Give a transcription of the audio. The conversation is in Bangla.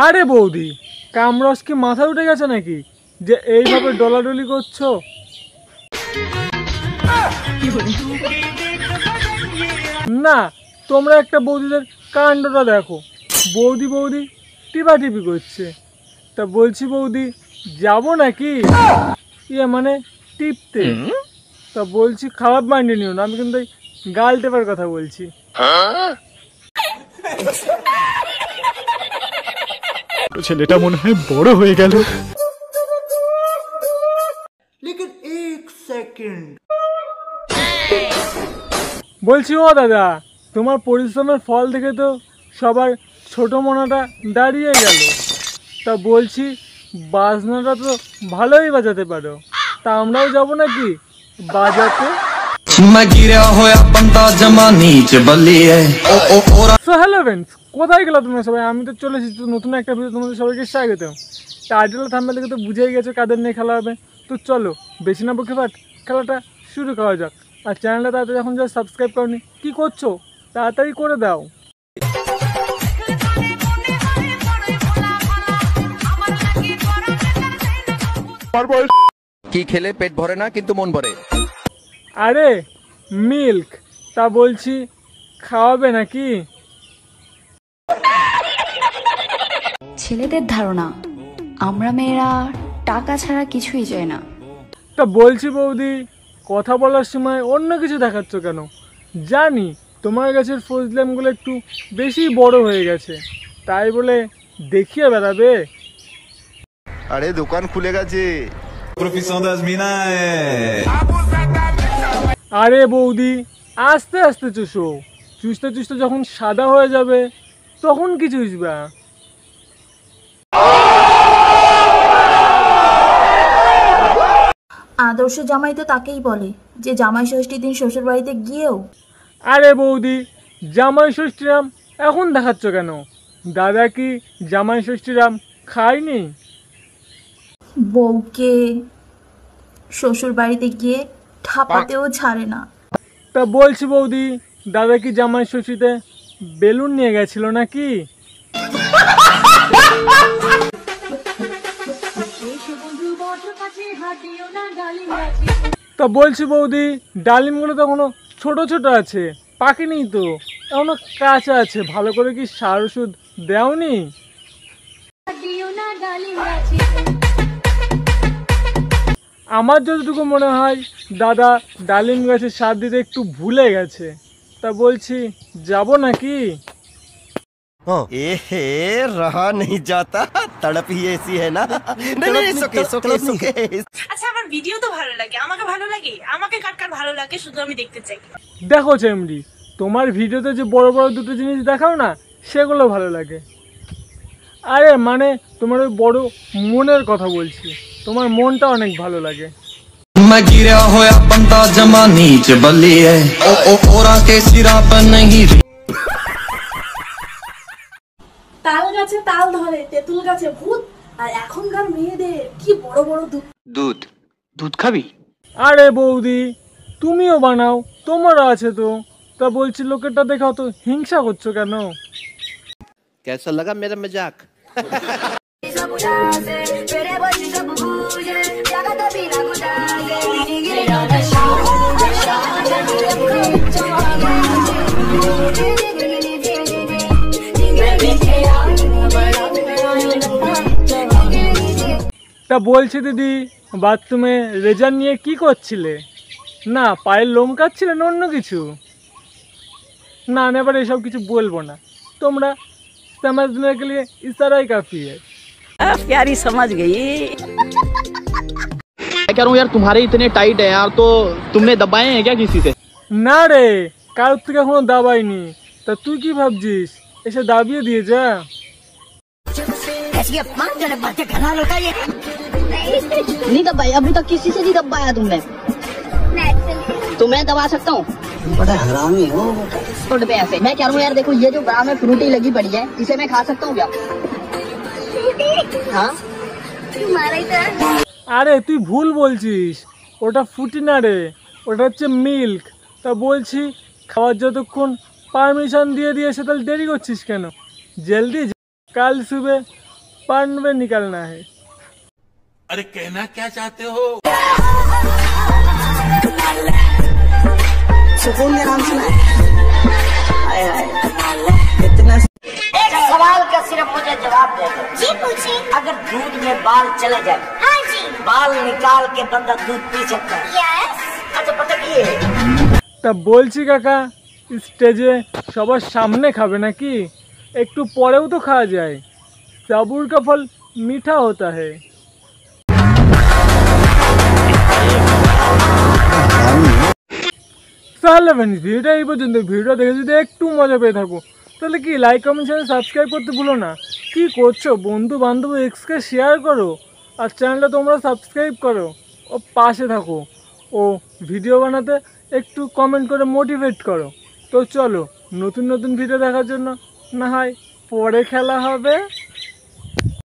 আরে বৌদি, কামরস কি মাথা উঠে গেছে নাকি যে এইভাবে ডলাডলি করছো? না, তোমরা একটা বৌদিদের কাণ্ডটা দেখো। বৌদি বৌদি টিপাটিপি করছে। তা বলছি বৌদি যাবো নাকি? ইয়ে মানে টিপতে। তা বলছি খারাপ মাইন্ডে নিও না, আমি কিন্তু গাল টেপার কথা বলছি। ছেলেটা মনে হয় বড় হয়ে গেল। বলছি ও দাদা, তোমার পরিশ্রমের ফল দেখে তো সবার ছোট মনাটা দাঁড়িয়ে গেল। তা বলছি বাজনাটা তো ভালোই বাজাতে পারো, তা আমরাও যাবো নাকি বাজাতে? হ্যালো ফ্রেন্ডস, কোথায় গেলো তোমরা সবাই? আমি তো চলে এসেছি নতুন একটা ভিডিও, তোমাদের সবাইকে স্বাগত। টাইটেল থাম্বনেল দেখে তো বুঝেই গেছো কাদের নিয়ে খেলা হবে। তো চলো বেশি না বকে ফাট, খেলাটা শুরু করা যাক। আর চ্যানেলটা তাড়াতাড়ি এখন যা সাবস্ক্রাইব করনি, কি করছো? তাড়াতাড়ি করে দাও। কি খেলে পেট ভরে না কিন্তু মন ভরে? আরে মিল্ক। তা বলছি খাওয়াবে নাকি? ছেলেদের ধারণা আমরা মেয়েরা টাকা ছাড়া কিছুই চাই না। তা বলছি বৌদি, কথা বলার সময় অন্য কিছু দেখাচ্ছ কেন? জানি তোমার গাছের ফজলামগুলো একটু বেশি বড় হয়ে গেছে, তাই বলে দেখিয়ে বেড়াবে? আরে দোকান খুলে গেছে। আরে বৌদি আস্তে আস্তে চুষো, চুষতে চুষতে যখন সাদা হয়ে যাবে তখন কি চুষবা? আদর্শ জামাই তো তাকেই বলে যে জামাই ষষ্ঠীর দিন শ্বশুর বাড়িতে গিয়েও। আরে বৌদি, জামাই ষষ্ঠীরাম এখন দেখাচ্ছ কেন? দাদা কি জামাই ষষ্ঠীরাম খায়নি? বউকে শ্বশুর বাড়িতে গিয়ে ঠাপাতেও ছাড়ে না। তা বলছি বৌদি, দাদা কি জামাই ষষ্ঠীতে বেলুন নিয়ে গেছিল নাকি? তা বলছি বৌদি, ডালিমগুলো তো এখনো ছোট ছোট আছে, পাকেনি তো, এখনো কাঁচা আছে। ভালো করে কি সার ওষুধ দেওনি? আমার যতটুকু মনে হয় দাদা ডালিম গাছে সার দিতে একটু ভুলে গেছে। তা বলছি যাব নাকি? रहा नहीं जाता, तड़प ही ऐसी है ना। আচ্ছা, আমার ভিডিও তো ভালো লাগে, আমাকে ভালো লাগে, আমাকে কার কার ভালো লাগে শুধু আমি দেখতে চাই। দেখো চেমড়ি, তোমার ভিডিওতে যে বড় বড় দুটো জিনিস দেখাও না, সেগুলো ভালো লাগে। আরে মানে তোমার ওই বড় মনের কথা বলছি, তোমার মনটা অনেক ভালো লাগে। তাল গাছে তাল ধরে, তেঁতুল গাছে ভূত, আর এখনকার মেয়েদের কি বড় বড় দুধ। দুধ খাবি? আরে বৌদি তুমিও বানাও, তোমারও আছে তো। তা বলছি লোকেরটা দেখাও তো, হিংসা করছো কেন? कैसा लगा मेरा मजाक? তা বলছি দিদি, বাথরুমে রেজার নিয়ে কি করছিলে? না পায়ের লোম কাটছিলে না অন্য কিছু? না এবার এসব কিছু বলবো না, তোমরা समझने के लिए इशारा ही काफी है। प्यारी समझ गई। मैं कह रहा हूँ यार, तुम्हारे इतने टाइट है यार, तो तुमने दबाए हैं क्या किसी से? ना रे, কারোর থেকে এখনো দাবাইনি। তা তুই কি ভাবছিস এসে দাবিয়ে দিয়ে যা? नहीं दबाया अभी तक, किसी से नहीं दबाया तुमने। तो मैं दबा सकता हूँ? बड़ा हरामी हो। छोड़ पे ऐसे, मैं कह रहा हूँ यार, देखो ये जो ब्रा में फ्रूटी लगी पड़ी है, इसे मैं खा सकता हूँ क्या? हाँ আরে তুই ভুল বলছিস, ওটা ফুটি না রে, ওটা হচ্ছে মিল্ক। তা বলছি খাওয়ার যতক্ষণ পারমিশন দিয়ে দিয়েছে তাহলে দেরি করছিস কেন? জলদি কাল সুবে पानवे निकलना है। अरे कहना क्या चाहते हो? सुकून के नाम सुना हाय हाय इतना। एक सवाल का सिर्फ मुझे जवाब दे दो। जी पूछिए। अगर दूध में बाल चले जाए, हाँ जी, बाल निकाल के बंदा दूध पी सकता है? यस। अच्छा पता কি তা বলছি কাকা, স্টেজে সবার সামনে খাবে নাকি? একটু পরেও তো খাওয়া যায়। सबूर का फल मीठा होता है। তাহলে ভিডিওটা এই পর্যন্ত। ভিডিওটা দেখে যদি একটু মজা পেয়ে থাকো তাহলে কি লাইক কমেন্ট চ্যানেল সাবস্ক্রাইব করতে ভুলো না। কি করছো? বন্ধু বান্ধব এক্সকে শেয়ার করো আর চ্যানেলটা তোমরা সাবস্ক্রাইব করো ও পাশে থাকো ও ভিডিও বানাতে একটু কমেন্ট করে মোটিভেট করো। তো চলো নতুন নতুন ভিডিও দেখার জন্য না হয় পরে খেলা হবে।